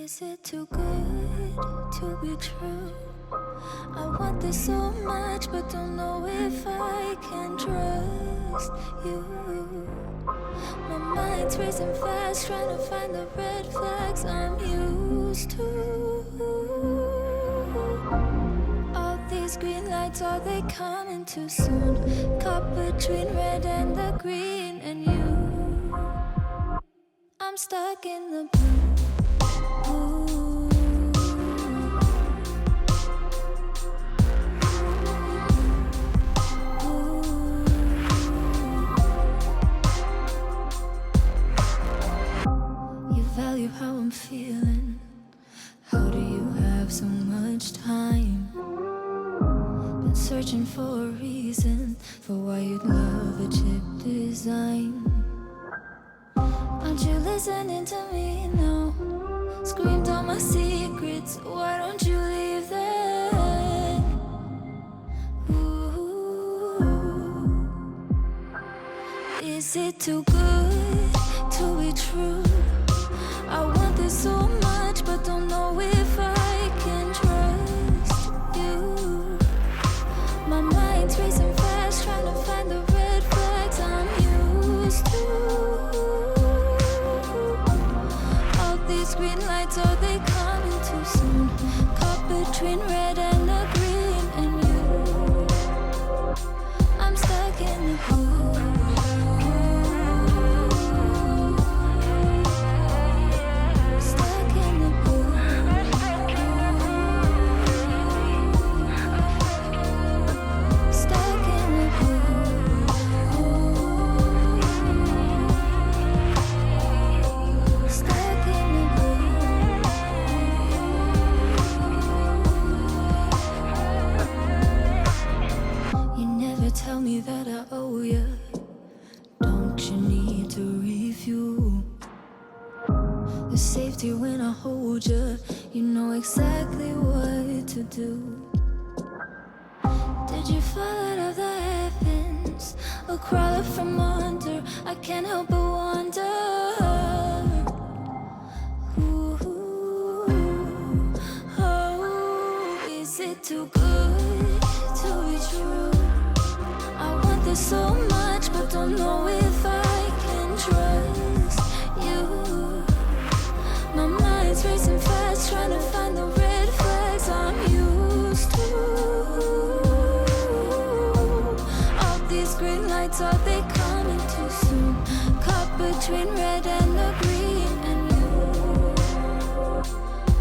Is it too good to be true? I want this so much, but don't know if I can trust you. My mind's racing fast, trying to find the red flags I'm used to. All these green lights, are they coming too soon? Caught between red and the green, and you, I'm stuck in the blue. You value how I'm feeling. How do you have so much time? Been searching for a reason for why you'd love a chip design. Aren't you listening to me now? Screamed all my secrets, why don't you leave then? Ooh. Is it too good to be true? I want this so much, but don't know if I can trust you. My mind's racing fast, trying to find the red flags I'm used to. These green lights, are they coming too soon? Caught between red and the green, and you, I'm stuck in the blue. Stuck in the blue. Stuck in the blue. Stuck in the tell me that I owe you. Don't you need to review the safety when I hold you? You know exactly what to do. Did you fall out of the heavens or crawl up from under? I can't help but wonder. Ooh, oh, is it too good to be true? I want this so much, but don't know if I can trust you. My mind's racing fast, trying to find the red flags I'm used to. All these green lights, are they coming too soon? Caught between red and the green, and you,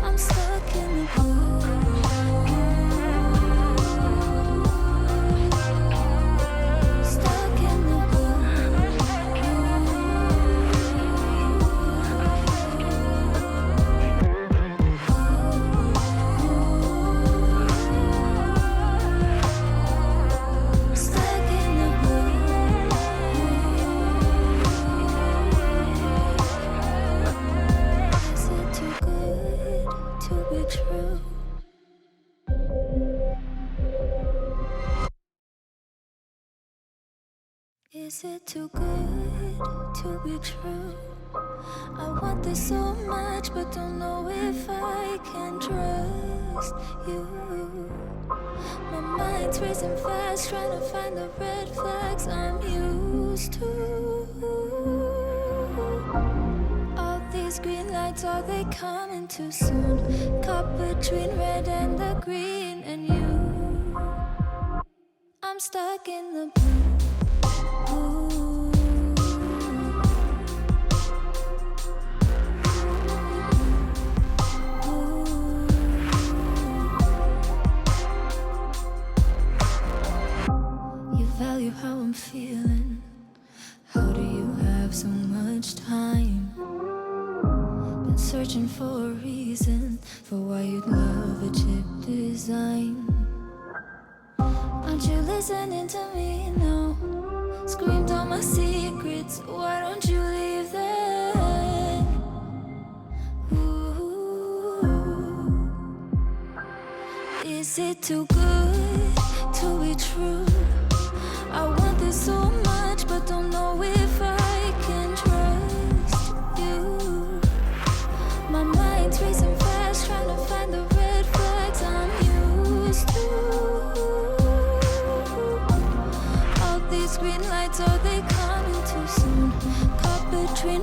I'm stuck in the blue. Is it too good to be true? I want this so much, but don't know if I can trust you. My mind's racing fast, trying to find the red flags I'm used to. All these green lights, are they coming too soon? Caught between red and the green, and you, I'm stuck in the blue. Ooh. Ooh. You value how I'm feeling. How do you have so much time? Been searching for a reason for why you'd love a chip design. Aren't you listening to me now? Screamed all my secrets, why don't you leave then? Ooh. Is it too good to be true? I want this so much, but don't know if I can trust you. My mind's Hearts racing fast, trying to find the red flags I'm used to. All these green lights, are they coming too soon? Caught between